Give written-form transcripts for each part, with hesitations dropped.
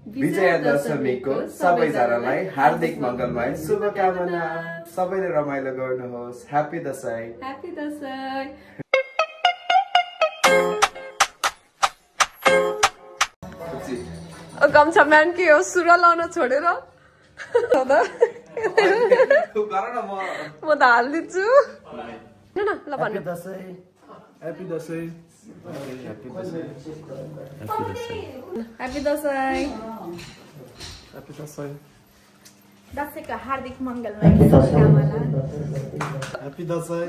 विजयादशमीको सबैजनालाई हार्दिक मङ्गलमय शुभकामना। सबैले रमाइलो गर्नुहोस्। ह्यापी दशैं। ह्यापी दशैं। गम्छा म्यान के हो सुर लाउन छोडेर म त हालिदिन्छु ल भन्नु। Happy Dashain. Happy Dashain. Happy Dashain. दशैंको हार्दिक मङ्गलमय शुभकामना। ह्यापी दशैं।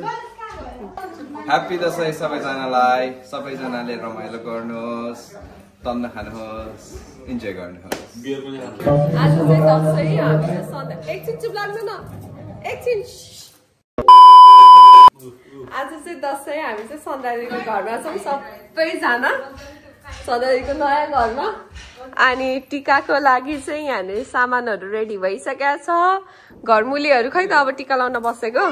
ह्यापी दशैं सबैजनालाई। सबैजनाले रमाइलो गर्नुहोस्, तन्न खानुहोस्, इन्जोय गर्नुहोस्। आज चाहिँ दशैं हामीले सधैँ एकछिन चुप लाग्नु न एकछिन। आज चाहिँ दशैं हामी चाहिँ सन्ध्याको घरमा छौँ सबैजना, सन्ध्याको नयाँ घरमा। अनि टिकाको लागि चाहिँ यहाँनिर सामानहरू रेडी भइसकेको छ। घरमुलीहरू खै त अब टिका लाउन बसेको।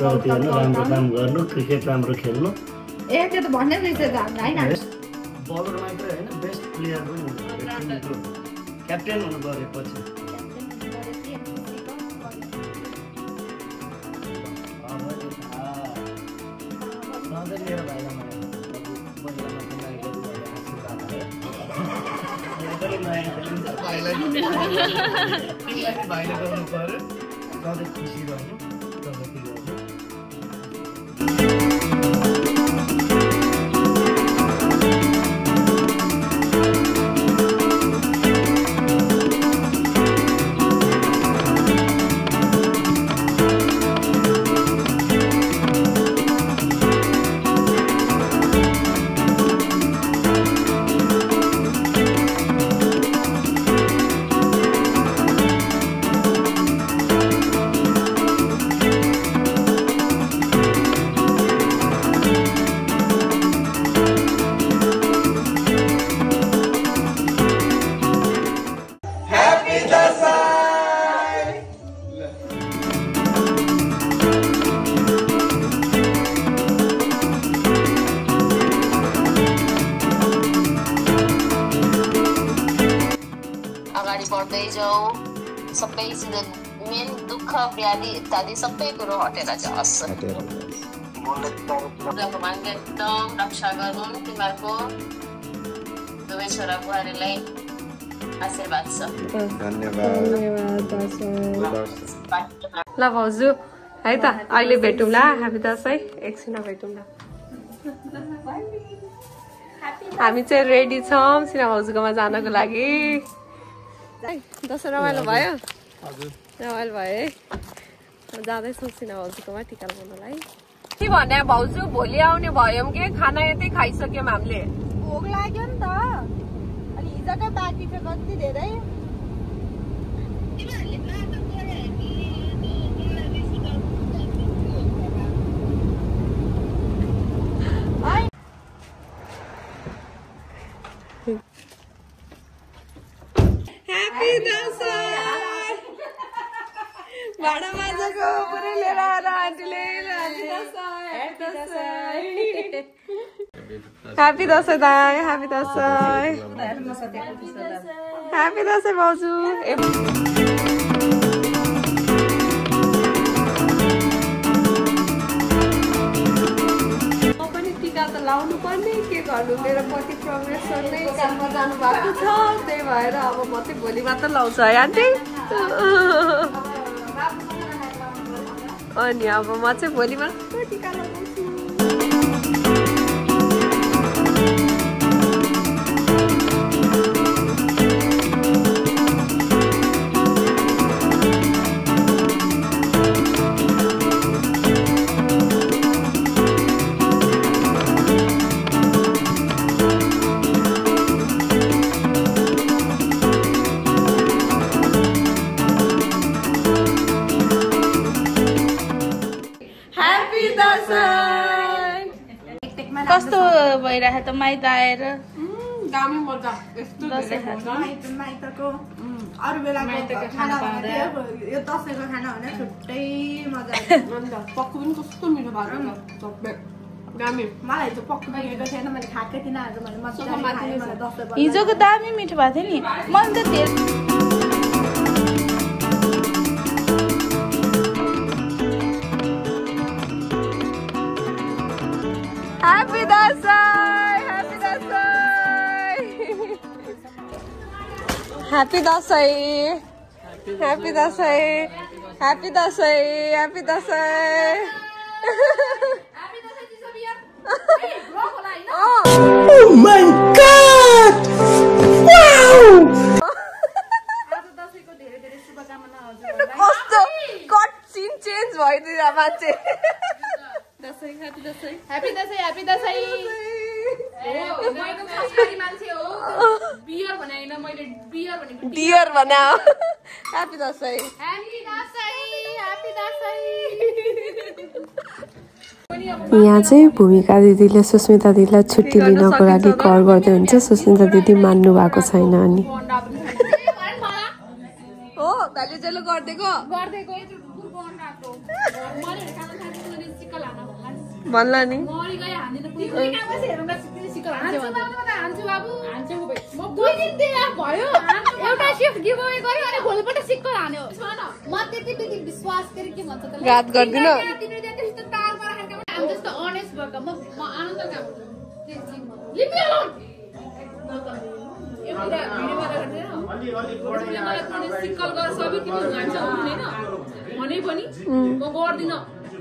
प्रगति गर्नु, राम्रो काम गर्नु, क्रिकेट राम्रो खेल्नु। ए त्यो त भन्नै रहेछ त हामीलाई हैन। बलर मात्रै हैन, बेस्ट प्लेयर पनि हुनु पर्यो। क्याप्टेन हुनु पर्यो पछि। भाइले गर्नु पर्यो, सधैँ खुसी रहनु, प्रगति गर्नु। बढ्दै जाऊ, सबैसित मेन दुःख व्याधि इत्यादि सबै कुरो हटेर जाओस्। भगवानले एकदम रक्षा गरून्। तिमीहरूको दुवै छोरा बुहारीलाई आशीर्वाद छ। ल भाउजू है त अहिले भेटौँला। ह्यापी दशैं। एकछिन भेटौँला। हामी चाहिँ रेडी छौँ सिना भाउजूकोमा जानको लागि। दशैं रमाइलो भयो? रमाइलो भयो है। जाँदैछौँ सिना भाउजूकोमा टिका लगाउनलाई। के भने भाउजू भोलि आउने भयौँ कि खाना यतै खाइसक्यौँ हामीले। भोक लाग्यो नि त, अनि हिजोकै बाँकी थियो कति धेरै। ह्यापी दशैं। भाडा माझको पुरै लिएर आएर आन्टीले ह्यापी दशैं दाइ। ह्यापी दशैं। ह्यापी दशैं भाउजू। म पनि टिका त लाउनु पर्ने के गर्नु मेरो पति प्रोग्रेसर नै काममा जानु भएको छ त्यही भएर अब म चाहिँ भोलि मात्र लाउँछु है आन्टी अनि अब म चाहिँ भोलि मात्र टिका लगाउँछु कस्तो भइरहेको त माइत आएर दामी मजा यस्तो माइतको अरू बेलाको खाना यो दसैँको खाना भने छुट्टै मजा पक्कु पनि कस्तो मिठो भएको छ दामी मलाई चाहिँ पक्कु पुगेको थिएन मैले खाएकै थिइनँ आज मैले मजाले खाएँ मलाई दसैँ हिजोको दामी मिठो भएको थियो नि मैले त धेरै Happy Dasai! Happy Dasai! Happy Dasai! Happy Dasai! Happy Dasai! Happy Dasai! Oh my god! Wow! कस्तो कट सिन चेन्ज भइदिएर मान्छे Dashain happy Dashain happy Dashain happy Dashain dear भने ह्यापी दसैँ यहाँ चाहिँ भूमिका दिदीले सुस्मिता दिदीलाई छुट्टी लिनको लागि कल गर्दै हुन्छ सुस्मिता दिदी मान्नु भएको छैन अनि हो भ्यालुजेलो गरिदिएको भन्ला नि घात गर्दिन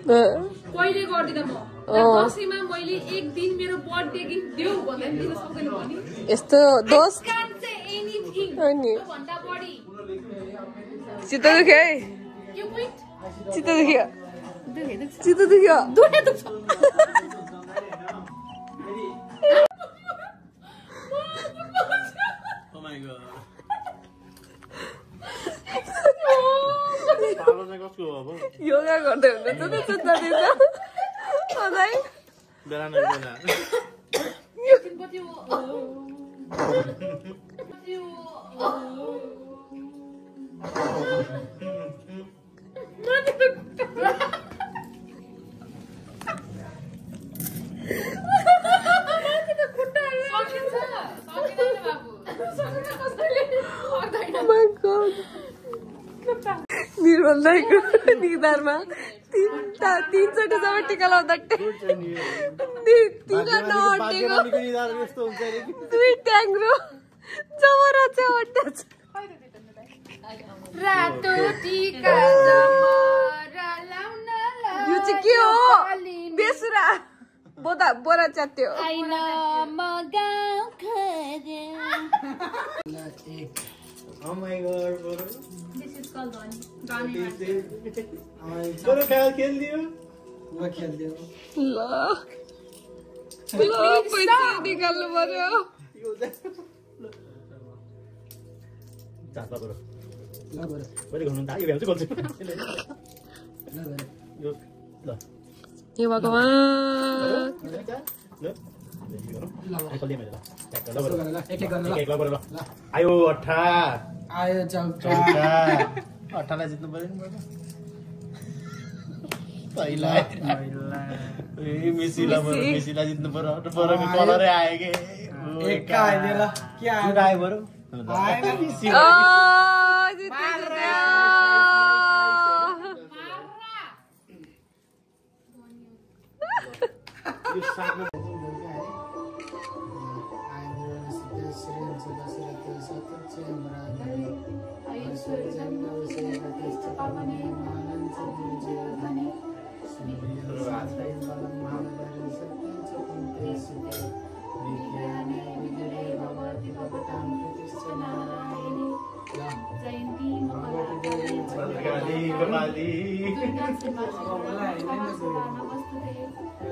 कहिले गर्दिन म दसैँमा मैले एक दिन मेरो बर्थडे गिफ्ट देऊ भन्दा पनि दिन सक्दैन भने यस्तो दोस्त अनि चित्त दुख्यो है चित्त दुख्यो चित्त दुख्यो योगा गर्दै हुनुहुन्छ त सुत्न दिन्छ सधैँ निर्मल दाईको निधारमा तीनचोटिसम्म टिका लाउँदा टिका नअटेको दुई ट्याङ्ग्रो जमरा चाहिँ अट्याच रातो टिका यो चाहिँ के हो बेसुरा बोरा च्यात्यो Oh my god, bro. This is called Donnie. Bro, खेल दियो म खेल दियो ल पैसा निकाल्नु पर्यो चाला बरो ल बरो बरे घुम्नु त आयो भ्याउँछ गर्छु ल बरो यो ल हे भगवान ल आयो 18 आयो 18 जित्नु पर्यो नि पहिला मेसीला जित्नु पर्यो परको कलरै आयो के एक आइदियो ल के आयो बरु आएन मेसी यो साथमा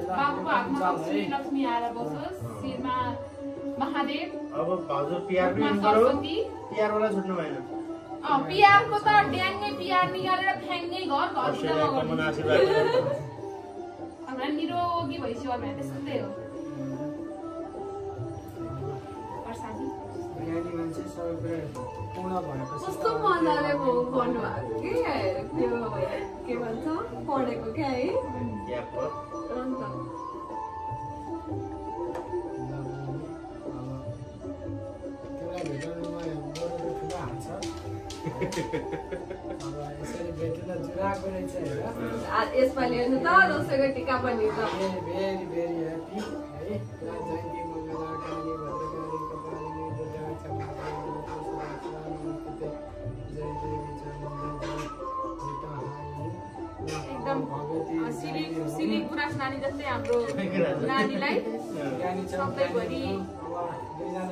बाबुको हातमा श्री लक्ष्मी आएर बसोस् शिरमा महादेव अब भाउजू पिआर पनि सरस्वती पिआर वाला छुट्नु भएन पिआरको त ड्याङ्गै पिआर निकालेर फ्याङ्गै घर हामीलाई निरोगी भइसक्यो भने त्यस्तै हो कस्तो मजाले गर्नु भएको के भन्छ पढेको क्या है अन्त यसपालि हेर्नु त दसैँको टिका पनि सिली गुराँस नानी जस्तै हाम्रो नानीलाई सधैँभरि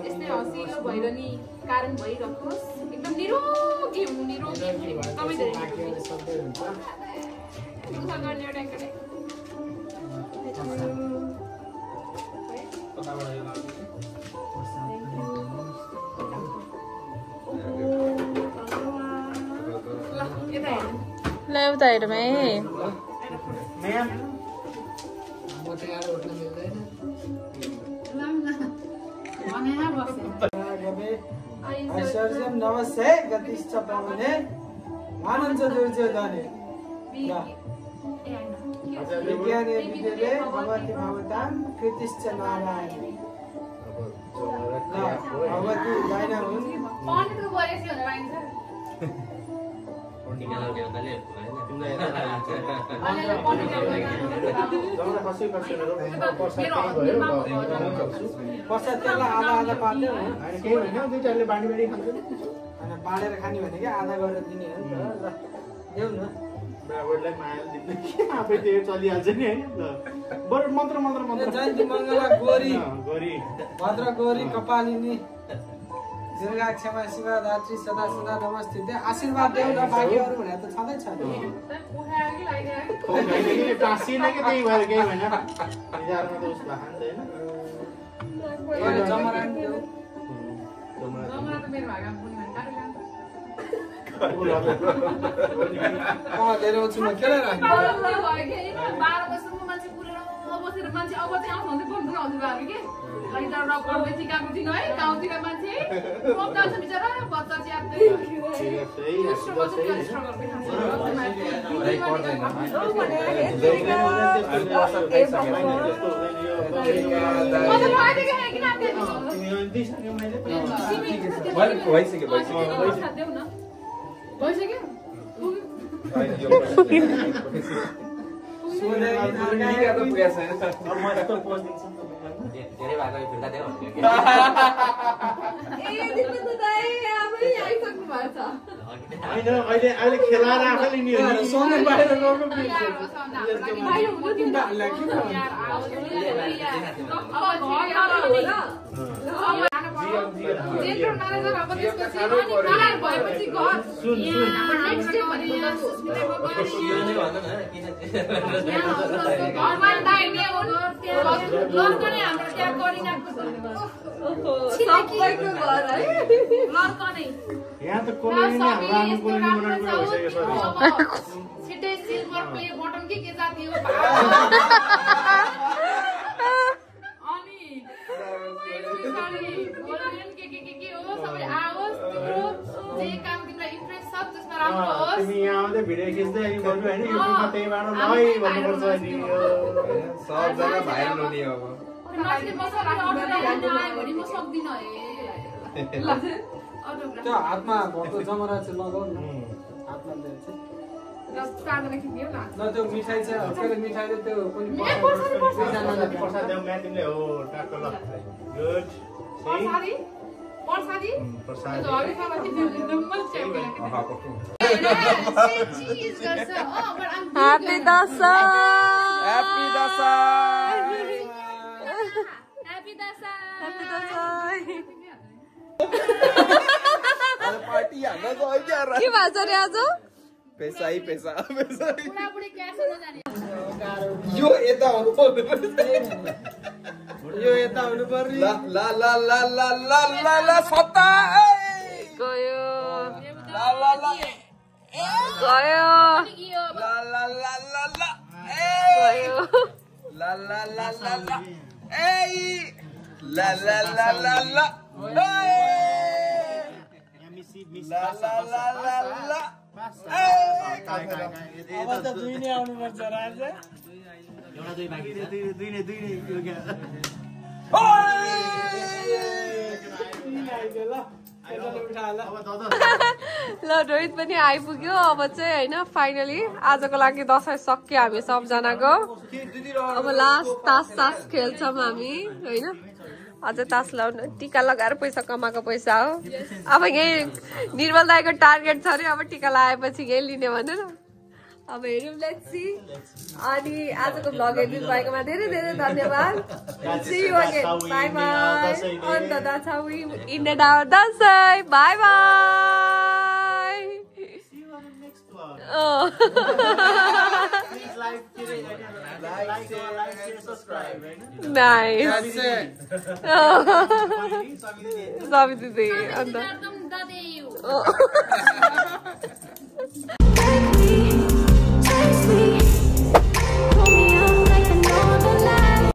यस्तै हँसिलो भैरनी कारण भइरहोस् एकदम निरोगी हुनु निरोगी एकदमै धेरै गर्ने एउटा ल उता हेरौँ है नमस्ते गतिश्च पावने आनन्द दुर्योधने विज्ञाने विद्यते भगवती भगवतां कृतिश्च नारायणे भगवती गायना हुन् पण्डितको बरेसी भनेर पाइन्छ पश्चात त्यसलाई आधा आधा पार्दै केही होइन दुई चारले बाँडी बाँडी खान्छ अनि बाँडेर खाने भनेको आधा गरेर दिने हो नि त ल देऊ न ब्राबरलाई माया दिनु आफै त्यो चलिहाल्छ नि होइन बरु मन्त्र मन्त्र मन्त्र जयन्ती मङ्गला गोरी गोरी भद्र गोरी कपालिनी दुर्गा क्षमा शिवा धात्री सदा सदा नमस्ते आशीर्वाद देऊ न बाँकीहरू भनेर त छँदै छ टाँसिएन कि त्यही भएर केही भएन निजारमा त उसलाई खान्छ होइन जमरान देऊ धेरै छु म खेलेर 12 वर्षको मान्छे पुरेर बसेर मान्छे अब चाहिँ आउँछ भने फोन आउँछ हामी के अनि त रकम बेचिकाको दिन है गाउँतिर मान्छे रोक्दा छ बिचारा बच्चा चाहिँ धेरै भएको फिर्ता देऊ होइन अहिले खेलाएर आफैले नि सँगै बाहिर गएको यहाँ त कोलोनी नै हाम्रो आमा कोलोनी बनाउनु भइसक्यो छिटै सिल्भर प्ले बटन के जाति हो अनि के हो सबै आओस् तिम्रो जे काम तिमीलाई इम्प्रेस छ त्यसमा राम्रो होस् तिमी यहाँ आउँदै भिडियो खिच्दै अनि भन्नु हैन युट्युबमा त्यही बाँडो नभई भन्नुपर्छ नि सब जग्गा भाइरल हुने अब मान्छेले मसँग अर्डर गर्न आयो भने म सक्दिन है त्यो हातमा भएको जमरा चाहिँ लगाउनु हातमा दिन्छ न त्यो मिठाई चाहिँ हल्का मिठाईले त्यो कुनै प्रसाद देऊ म्या तिमीले हो टाको ल गुड सही प्रसादी प्रसादी Happy Dasai! Happy Dasai! Happy Dasai! Happy Dasai! Party हाल्न गयो क्या र? के भन्छ रे आज? पैसा बुढाबुढी क्यास हुन जाने यो यता हुनु पर्ने यो यता हुनु पर्ने ला ला ला ला ला ला ला ला सत्ता गयो ला ला ला गयो ला ला ला ला ला गयो ला ला ला ला ला ए ला ला ला ला ला ला ला ला ला ला अब त दुई नै आउनुपर्छ राजा एउटा दुई बाँकी दुई नै यो क्या ल रोहित पनि आइपुग्यो अब चाहिँ होइन फाइनली आजको लागि दसैँ सक्यो हामी सबजनाको अब लास्ट तास खेल्छौँ हामी होइन अझ तास लाउनु टिका लगाएर पैसा कमाएको पैसा हो अब यही निर्मल दाईको टार्गेट छ अरे अब टिका लगाएपछि यही लिने भनेर अब हेरौँ लेट्स सी अनि आजको भ्लग हेरिदिनु भएकोमा धेरै धेरै धन्यवाद see you again bye bye अन्त that's how we ended our Dashain bye bye nice सबै दिदी अन्त